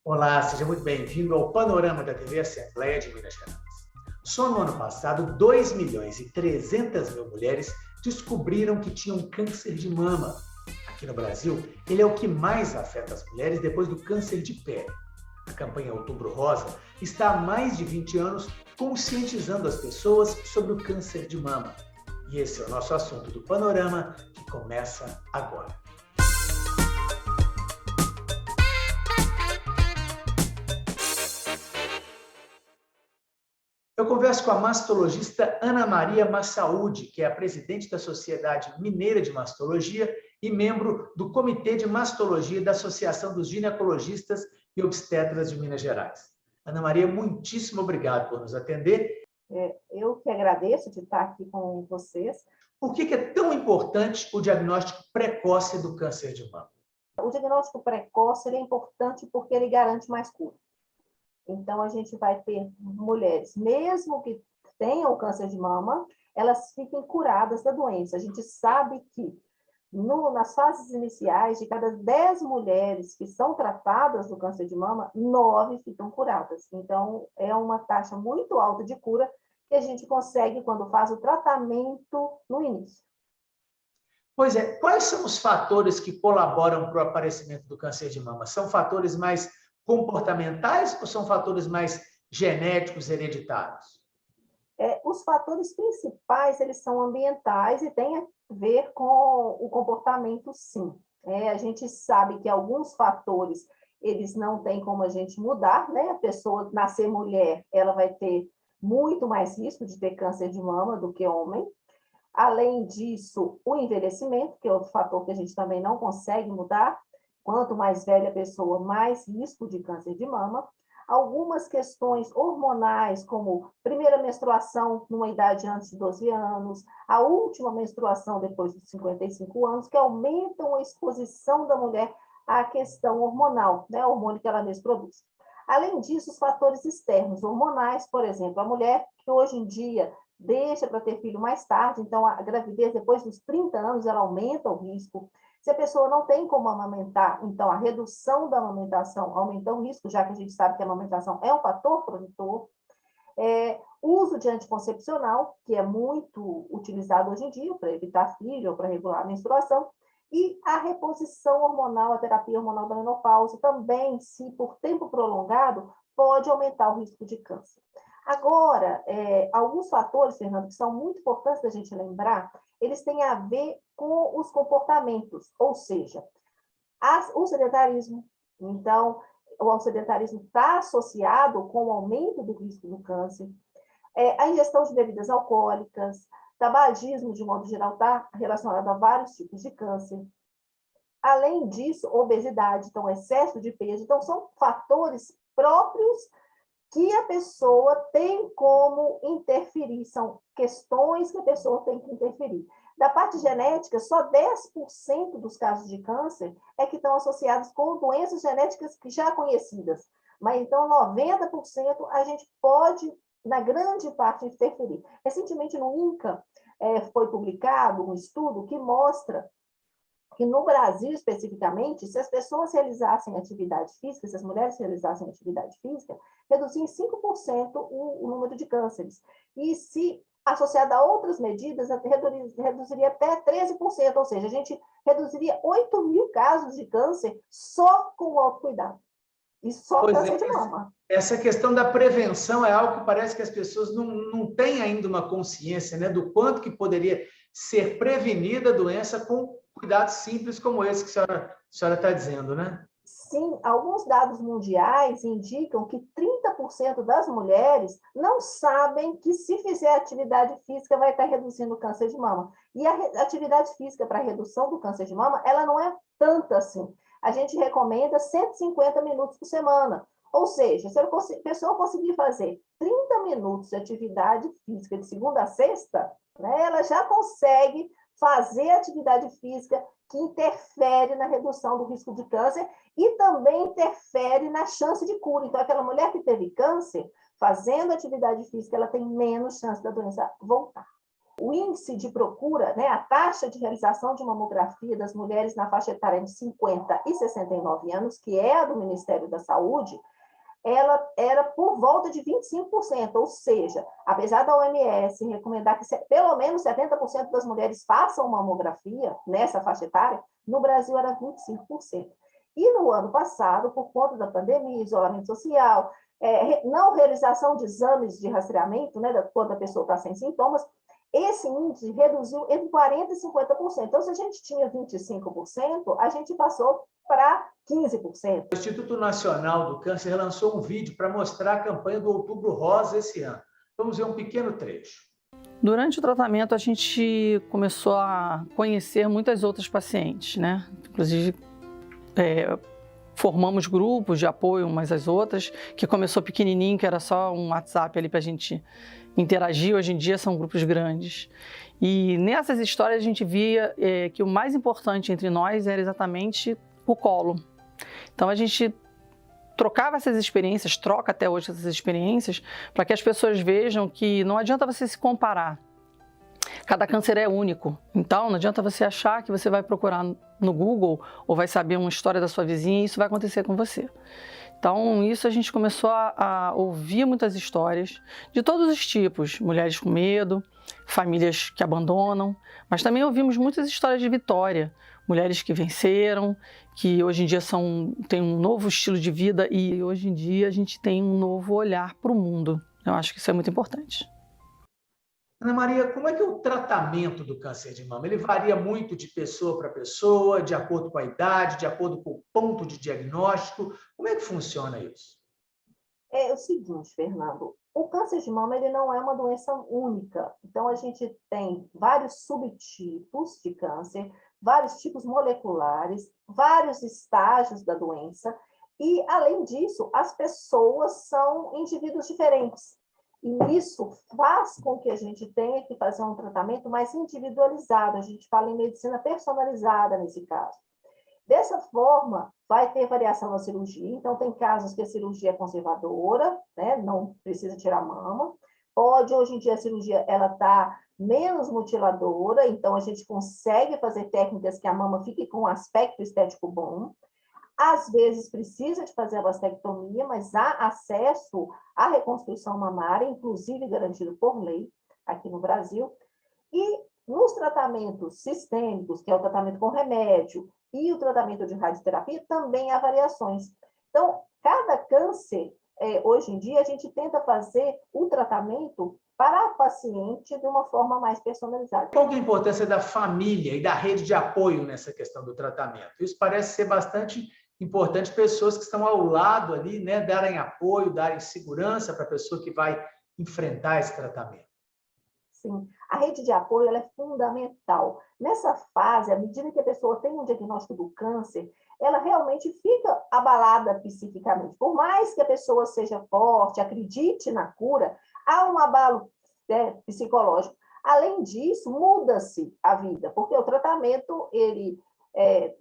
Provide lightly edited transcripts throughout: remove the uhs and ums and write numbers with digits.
Olá, seja muito bem-vindo ao Panorama da TV Assembleia de Minas Gerais. Só no ano passado, 2.300.000 mulheres descobriram que tinham câncer de mama. Aqui no Brasil, ele é o que mais afeta as mulheres depois do câncer de pele. A campanha Outubro Rosa está há mais de 20 anos conscientizando as pessoas sobre o câncer de mama. E esse é o nosso assunto do Panorama, que começa agora. Eu converso com a mastologista Ana Maria Massaúde, que é a presidente da Sociedade Mineira de Mastologia e membro do Comitê de Mastologia da Associação dos Ginecologistas e Obstetras de Minas Gerais. Ana Maria, muitíssimo obrigado por nos atender. Eu que agradeço de estar aqui com vocês. Por que é tão importante o diagnóstico precoce do câncer de mama? O diagnóstico precoce é importante porque ele garante mais cura. Então, a gente vai ter mulheres, mesmo que tenham câncer de mama, elas fiquem curadas da doença. A gente sabe que nas fases iniciais, de cada 10 mulheres que são tratadas do câncer de mama, 9 ficam curadas. Então, é uma taxa muito alta de cura que a gente consegue quando faz o tratamento no início. Pois é, quais são os fatores que colaboram para o aparecimento do câncer de mama? São fatores mais comportamentais ou são fatores mais genéticos, hereditários? Os fatores principais, eles são ambientais e têm a ver com o comportamento, sim. A gente sabe que alguns fatores, eles não têm como a gente mudar, né? A pessoa nascer mulher, ela vai ter muito mais risco de ter câncer de mama do que homem. Além disso, o envelhecimento, que é outro fator que a gente também não consegue mudar. Quanto mais velha a pessoa, mais risco de câncer de mama. Algumas questões hormonais, como primeira menstruação numa idade antes de 12 anos, a última menstruação depois dos 55 anos, que aumentam a exposição da mulher à questão hormonal, né, o hormônio que ela mesma produz. Além disso, os fatores externos hormonais, por exemplo, a mulher que hoje em dia deixa para ter filho mais tarde, então a gravidez depois dos 30 anos, ela aumenta o risco. Se a pessoa não tem como amamentar, então a redução da amamentação aumenta o risco, já que a gente sabe que a amamentação é um fator produtor. O uso de anticoncepcional, que é muito utilizado hoje em dia para evitar filho ou para regular a menstruação, e a reposição hormonal, a terapia hormonal da menopausa, também, se por tempo prolongado, pode aumentar o risco de câncer. Agora, alguns fatores, Fernando, que são muito importantes da gente lembrar, eles têm a ver com os comportamentos, ou seja, o sedentarismo. Então, o sedentarismo está associado com o aumento do risco do câncer. A ingestão de bebidas alcoólicas, tabagismo, de modo geral, está relacionado a vários tipos de câncer. Além disso, obesidade, então, excesso de peso. Então, são fatores próprios que a pessoa tem como interferir, são questões que a pessoa tem que interferir. Da parte genética, só 10% dos casos de câncer é que estão associados com doenças genéticas já conhecidas. Mas, então, 90% a gente pode, na grande parte, interferir. Recentemente, no INCA, foi publicado um estudo que mostra que no Brasil, especificamente, se as pessoas realizassem atividade física, se as mulheres realizassem atividade física, reduzia em 5% o número de cânceres. E se associada a outras medidas, reduziria até 13%, ou seja, a gente reduziria 8.000 casos de câncer só com o autocuidado. E só câncer de mama. Essa questão da prevenção é algo que parece que as pessoas não têm ainda uma consciência, né, do quanto que poderia ser prevenida a doença com cuidados simples como esse que a senhora está dizendo, né? Sim, alguns dados mundiais indicam que 30% das mulheres não sabem que se fizer atividade física vai estar reduzindo o câncer de mama. E a atividade física para redução do câncer de mama, ela não é tanta assim. A gente recomenda 150 minutos por semana. Ou seja, se a pessoa conseguir fazer 30 minutos de atividade física de segunda a sexta, né, ela já consegue fazer atividade física que interfere na redução do risco de câncer e também interfere na chance de cura. Então, aquela mulher que teve câncer, fazendo atividade física, ela tem menos chance da doença voltar. o índice de procura, né, a taxa de realização de mamografia das mulheres na faixa etária de 50 e 69 anos, que é a do Ministério da Saúde, ela era por volta de 25%, ou seja, apesar da OMS recomendar que pelo menos 70% das mulheres façam mamografia nessa faixa etária, no Brasil era 25%. E no ano passado, por conta da pandemia, isolamento social, não realização de exames de rastreamento, né, quando a pessoa está sem sintomas, esse índice reduziu entre 40% e 50%. Então, se a gente tinha 25%, a gente passou para 15%. O Instituto Nacional do Câncer lançou um vídeo para mostrar a campanha do Outubro Rosa esse ano. Vamos ver um pequeno trecho. Durante o tratamento, a gente começou a conhecer muitas outras pacientes, né? Inclusive, formamos grupos de apoio umas às outras, que começou pequenininho, que era só um WhatsApp ali para a gente interagir. Hoje em dia são grupos grandes. E nessas histórias a gente via que o mais importante entre nós era exatamente o colo. Então a gente trocava essas experiências, troca até hoje essas experiências, para que as pessoas vejam que não adianta você se comparar. Cada câncer é único, então não adianta você achar que você vai procurar no Google ou vai saber uma história da sua vizinha e isso vai acontecer com você. Então isso a gente começou a ouvir muitas histórias de todos os tipos, mulheres com medo, famílias que abandonam, mas também ouvimos muitas histórias de vitória, mulheres que venceram, que hoje em dia têm um novo estilo de vida e hoje em dia a gente tem um novo olhar para o mundo. Eu acho que isso é muito importante. Ana Maria, como é que é o tratamento do câncer de mama? Ele varia muito de pessoa para pessoa, de acordo com a idade, de acordo com o ponto de diagnóstico? Como é que funciona isso? É o seguinte, Fernando, o câncer de mama ele não é uma doença única. Então, a gente tem vários subtipos de câncer, vários tipos moleculares, vários estágios da doença, e, além disso, as pessoas são indivíduos diferentes. E isso faz com que a gente tenha que fazer um tratamento mais individualizado. A gente fala em medicina personalizada nesse caso. Dessa forma, vai ter variação na cirurgia. Então, tem casos que a cirurgia é conservadora, né? Não precisa tirar mama. Hoje em dia, a cirurgia está menos mutiladora, então a gente consegue fazer técnicas que a mama fique com um aspecto estético bom. Às vezes precisa de fazer a mastectomia, mas há acesso à reconstrução mamária, inclusive garantido por lei aqui no Brasil. E nos tratamentos sistêmicos, que é o tratamento com remédio e o tratamento de radioterapia, também há variações. Então, cada câncer, hoje em dia, a gente tenta fazer o tratamento para a paciente de uma forma mais personalizada. Qual que é a importância da família e da rede de apoio nessa questão do tratamento? Isso parece ser bastante importante, pessoas que estão ao lado ali, né, darem apoio, darem segurança para a pessoa que vai enfrentar esse tratamento. Sim, a rede de apoio ela é fundamental. Nessa fase, à medida que a pessoa tem um diagnóstico do câncer, ela realmente fica abalada psiquicamente. Por mais que a pessoa seja forte, acredite na cura, há um abalo psicológico. Além disso, muda-se a vida, porque o tratamento,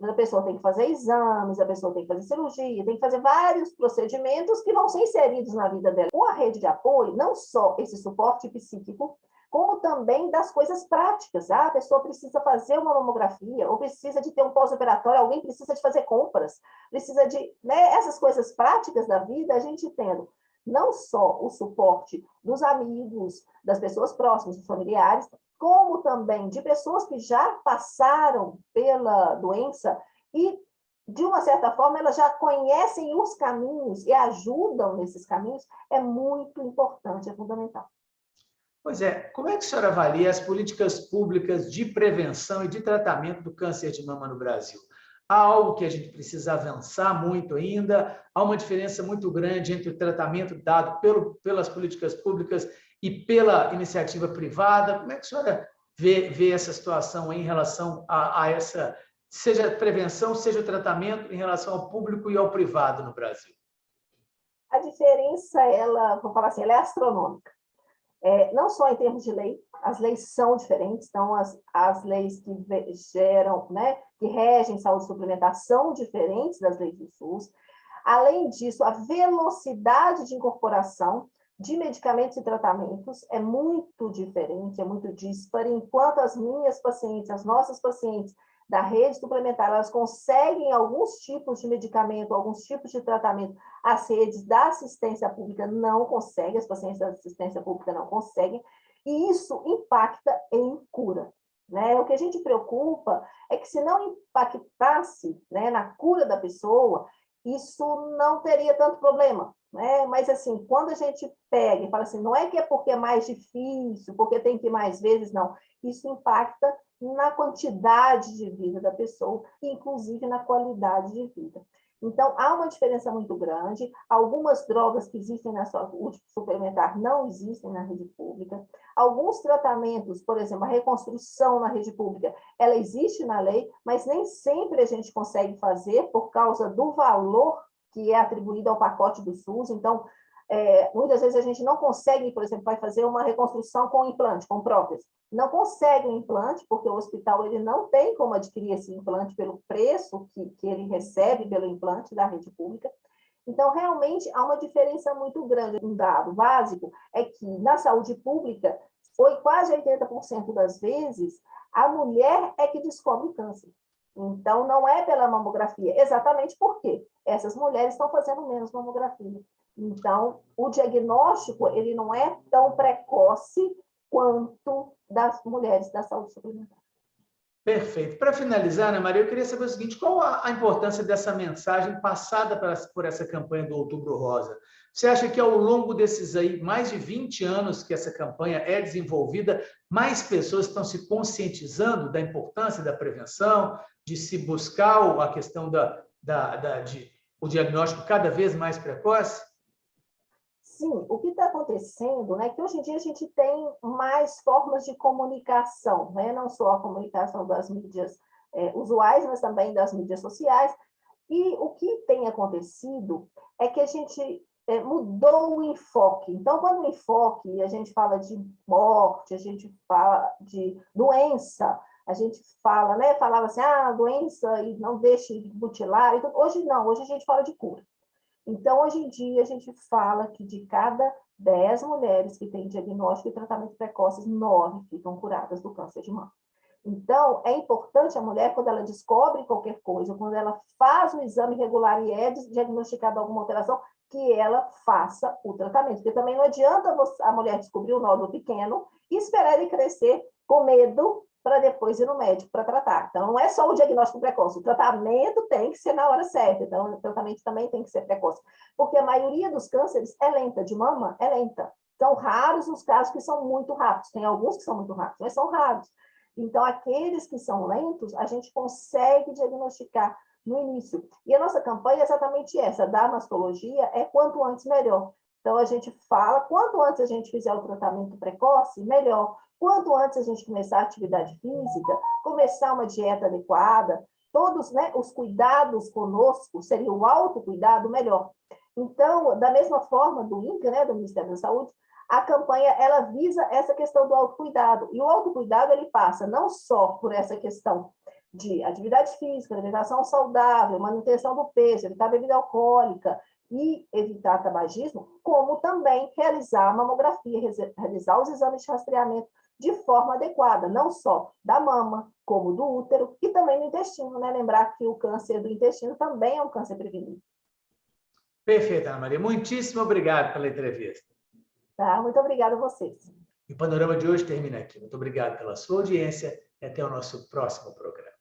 a pessoa tem que fazer exames, a pessoa tem que fazer cirurgia, tem que fazer vários procedimentos que vão ser inseridos na vida dela. Com a rede de apoio, não só esse suporte psíquico, como também das coisas práticas. A pessoa precisa fazer uma mamografia, ou precisa de ter um pós-operatório, alguém precisa de fazer compras, precisa de... essas coisas práticas da vida, a gente tendo não só o suporte dos amigos, das pessoas próximas, dos familiares, como também de pessoas que já passaram pela doença e, de uma certa forma, elas já conhecem os caminhos e ajudam nesses caminhos, é muito importante, é fundamental. Pois é, como é que a senhora avalia as políticas públicas de prevenção e de tratamento do câncer de mama no Brasil? Há algo que a gente precisa avançar muito ainda? Há uma diferença muito grande entre o tratamento dado pelas políticas públicas e pela iniciativa privada? Como é que a senhora vê essa situação em relação a essa, seja a prevenção, seja o tratamento, em relação ao público e ao privado no Brasil? A diferença, vou falar assim, ela é astronômica. Não só em termos de lei, as leis são diferentes, então as leis que geram, né, que regem saúde suplementar são diferentes das leis do SUS. Além disso, a velocidade de incorporação, de medicamentos e tratamentos é muito diferente, é muito disparo, enquanto as minhas pacientes, as nossas pacientes da rede suplementar, elas conseguem alguns tipos de medicamento, alguns tipos de tratamento, as redes da assistência pública não conseguem, as pacientes da assistência pública não conseguem, e isso impacta em cura. Né? O que a gente preocupa é que se não impactasse, né, na cura da pessoa, isso não teria tanto problema. Né? Mas, assim, quando a gente pega e fala assim, não é que é porque é mais difícil, porque tem que ir mais vezes, não. Isso impacta na quantidade de vida da pessoa, inclusive na qualidade de vida. Então, há uma diferença muito grande. Algumas drogas que existem na saúde suplementar não existem na rede pública. Alguns tratamentos, por exemplo, a reconstrução na rede pública, ela existe na lei, mas nem sempre a gente consegue fazer por causa do valor que é atribuído ao pacote do SUS. Então, muitas vezes a gente não consegue, por exemplo, vai fazer uma reconstrução com implante, com prótese. Não consegue um implante, porque o hospital ele não tem como adquirir esse implante pelo preço que ele recebe pelo implante da rede pública. Então, realmente, há uma diferença muito grande. Um dado básico é que, na saúde pública, foi quase 80% das vezes, a mulher é que descobre o câncer. Então, não é pela mamografia, exatamente porque essas mulheres estão fazendo menos mamografia. Então, o diagnóstico ele não é tão precoce quanto das mulheres da saúde suplementar. Perfeito. Para finalizar, Ana Maria, eu queria saber o seguinte, qual a importância dessa mensagem passada por essa campanha do Outubro Rosa? Você acha que ao longo desses aí, mais de 20 anos que essa campanha é desenvolvida, mais pessoas estão se conscientizando da importância da prevenção, de se buscar a questão o diagnóstico cada vez mais precoce? Sim, o que está acontecendo, né, que hoje em dia a gente tem mais formas de comunicação, né, não só a comunicação das mídias usuais, mas também das mídias sociais, e o que tem acontecido é que a gente mudou o enfoque. Então, quando o enfoque, a gente fala de morte, a gente fala de doença, a gente fala, né, falava assim, doença e não deixe de mutilar, então, hoje não, hoje a gente fala de cura. Então, hoje em dia, a gente fala que de cada 10 mulheres que têm diagnóstico e tratamento precoces, 9 ficam curadas do câncer de mama. Então, é importante a mulher, quando ela descobre qualquer coisa, quando ela faz um exame regular e é diagnosticada alguma alteração, que ela faça o tratamento. Porque também não adianta a mulher descobrir o nódulo pequeno e esperar ele crescer com medo para depois ir no médico para tratar. Então, não é só o diagnóstico precoce, o tratamento tem que ser na hora certa, então o tratamento também tem que ser precoce, porque a maioria dos cânceres é lenta, de mama é lenta. São raros os casos que são muito rápidos, tem alguns que são muito rápidos, mas são raros. Então, aqueles que são lentos, a gente consegue diagnosticar no início. E a nossa campanha é exatamente essa, da mastologia, é quanto antes melhor. Então, a gente fala, quanto antes a gente fizer o tratamento precoce, melhor. Quanto antes a gente começar a atividade física, começar uma dieta adequada, todos, né, os cuidados conosco, seria o autocuidado, melhor. Então, da mesma forma do INCA, né, do Ministério da Saúde, a campanha, ela visa essa questão do autocuidado. E o autocuidado, ele passa não só por essa questão de atividade física, alimentação saudável, manutenção do peso, evitar bebida alcoólica e evitar tabagismo, como também realizar a mamografia, realizar os exames de rastreamento de forma adequada, não só da mama, como do útero e também do intestino, né? Lembrar que o câncer do intestino também é um câncer prevenível. Perfeito, Ana Maria. Muitíssimo obrigado pela entrevista. Tá? Muito obrigada a vocês. E o Panorama de hoje termina aqui. Muito obrigado pela sua audiência e até o nosso próximo programa.